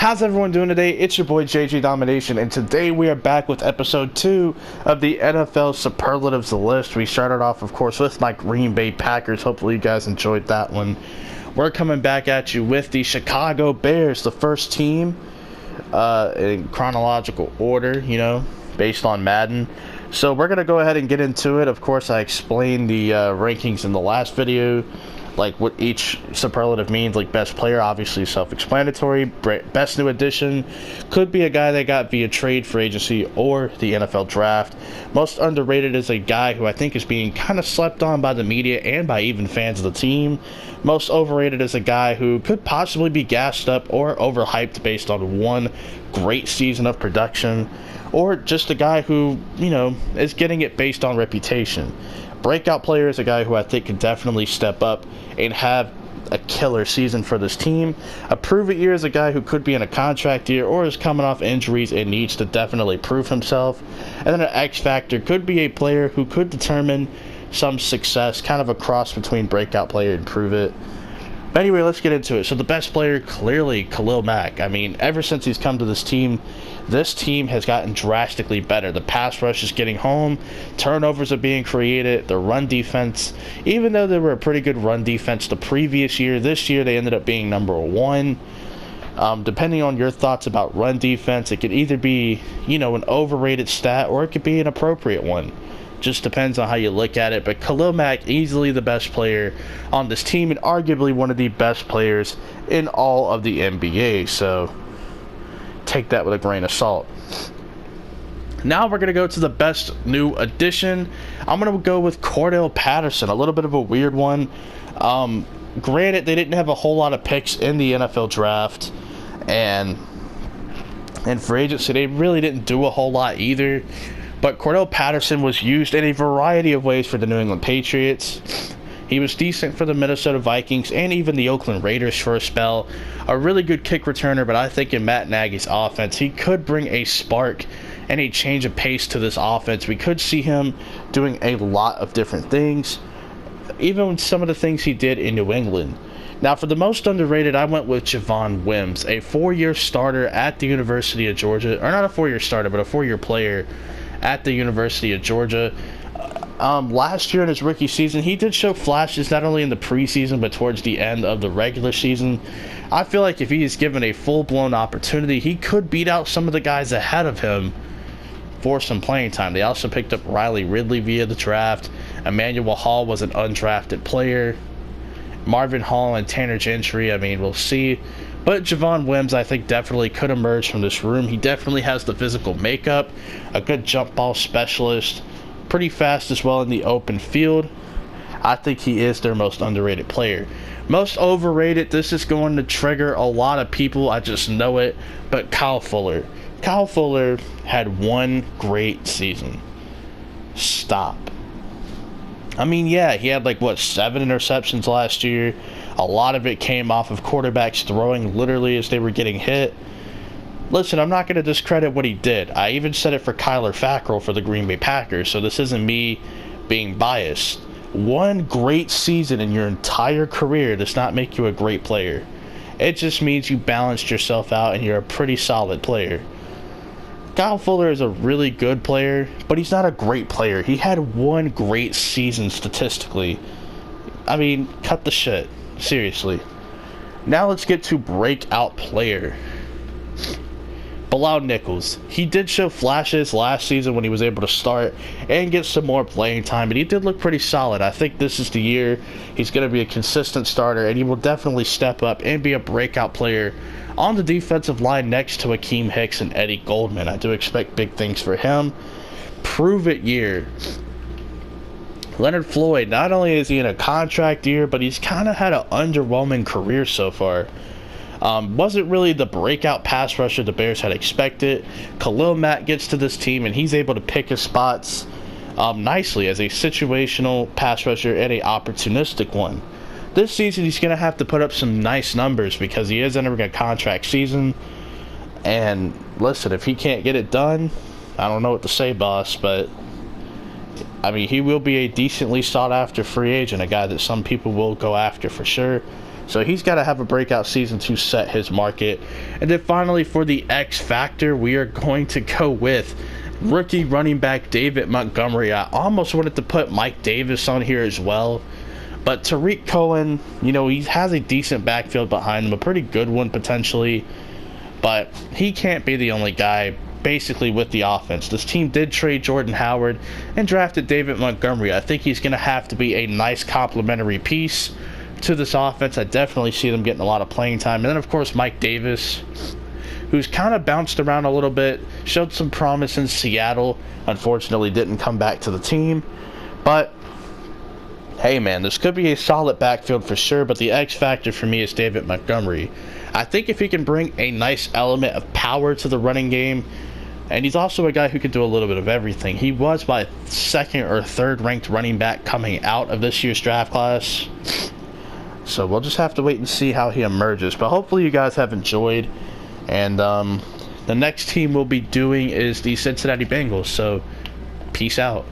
How's everyone doing today? It's your boy JJ Domination, and today we are back with episode 2 of the NFL Superlatives list. We started off, of course, with my Green Bay Packers. Hopefully you guys enjoyed that one. We're coming back at you with the Chicago Bears, the first team in chronological order, based on Madden. So we're going to go ahead and get into it. Of course, I explained the rankings in the last video, like what each superlative means, like best player, obviously self-explanatory. Best new addition could be a guy they got via trade, free agency, or the NFL draft. Most underrated is a guy who I think is being kind of slept on by the media and by even fans of the team. Most overrated is a guy who could possibly be gassed up or overhyped based on one great season of production, or just a guy who, is getting it based on reputation. Breakout player is a guy who I think can definitely step up and have a killer season for this team. A prove it year is a guy who could be in a contract year or is coming off injuries and needs to definitely prove himself. And then an X factor could be a player who could determine some success, kind of a cross between breakout player and prove it. But anyway, let's get into it. So the best player, clearly Khalil Mack. I mean, ever since he's come to this team has gotten drastically better. The pass rush is getting home. Turnovers are being created. The run defense, even though they were a pretty good run defense the previous year, this year they ended up being number one. Depending on your thoughts about run defense, it could either be, an overrated stat or it could be an appropriate one. Just depends on how you look at it. But Khalil Mack, easily the best player on this team and arguably one of the best players in all of the NBA. So take that with a grain of salt. Now we're going to go to the best new addition. I'm going to go with Cordell Patterson, a little bit of a weird one. Granted, they didn't have a whole lot of picks in the NFL draft, and for agency, they really didn't do a whole lot either. But Cordell Patterson was used in a variety of ways for the New England Patriots. He was decent for the Minnesota Vikings and even the Oakland Raiders for a spell. A really good kick returner, but I think in Matt Nagy's offense, he could bring a spark and a change of pace to this offense. We could see him doing a lot of different things, even some of the things he did in New England. Now, for the most underrated, I went with Javon Wims, a 4-year starter at the University of Georgia. Or not a 4-year starter, but a 4-year player at the University of Georgia. Last year in his rookie season, he did show flashes not only in the preseason but towards the end of the regular season. I feel like if he is given a full-blown opportunity, he could beat out some of the guys ahead of him for some playing time. They also picked up Riley Ridley via the draft. Emmanuel Hall was an undrafted player. Marvin Hall and Tanner Gentry, we'll see. But Javon Wims, I think, definitely could emerge from this room. He definitely has the physical makeup, a good jump ball specialist, pretty fast as well in the open field. I think he is their most underrated player. Most overrated, this is going to trigger a lot of people, I just know it, but Kyle Fuller. Kyle Fuller had one great season. Stop. He had 7 interceptions last year. A lot of it came off of quarterbacks throwing literally as they were getting hit. Listen, I'm not going to discredit what he did. I even said it for Kyler Fackrell for the Green Bay Packers, so this isn't me being biased. One great season in your entire career does not make you a great player. It just means you balanced yourself out and you're a pretty solid player. Kyle Fuller is a really good player, but he's not a great player. He had one great season statistically. Cut the shit. Seriously. Now let's get to breakout player. Bilal Nichols. He did show flashes last season when he was able to start and get some more playing time, but he did look pretty solid. I think this is the year he's going to be a consistent starter, and he will definitely step up and be a breakout player on the defensive line next to Akeem Hicks and Eddie Goldman. I do expect big things for him. Prove it year. Leonard Floyd, not only is he in a contract year, but he's kind of had an underwhelming career so far. Wasn't really the breakout pass rusher the Bears had expected. Khalil Mack gets to this team, and he's able to pick his spots nicely as a situational pass rusher and a opportunistic one. This season, he's going to have to put up some nice numbers because he is entering a contract season. And listen, if he can't get it done, I don't know what to say, boss, but he will be a decently sought-after free agent, a guy that some people will go after for sure. So he's got to have a breakout season to set his market. And then finally, for the X Factor, we are going to go with rookie running back David Montgomery. I almost wanted to put Mike Davis on here as well. But Tariq Cohen, you know, he has a decent backfield behind him, a pretty good one potentially. But he can't be the only guy basically with the offense. This team did trade Jordan Howard and drafted David Montgomery. I think he's going to have to be a nice complementary piece to this offense. I definitely see them getting a lot of playing time. And then, of course, Mike Davis, who's kind of bounced around a little bit, showed some promise in Seattle. Unfortunately, didn't come back to the team. But hey, man, this could be a solid backfield for sure, but the X factor for me is David Montgomery. I think if he can bring a nice element of power to the running game, and he's also a guy who can do a little bit of everything. He was my second or third ranked running back coming out of this year's draft class. So we'll just have to wait and see how he emerges. But hopefully you guys have enjoyed. And the next team we'll be doing is the Cincinnati Bengals. So peace out.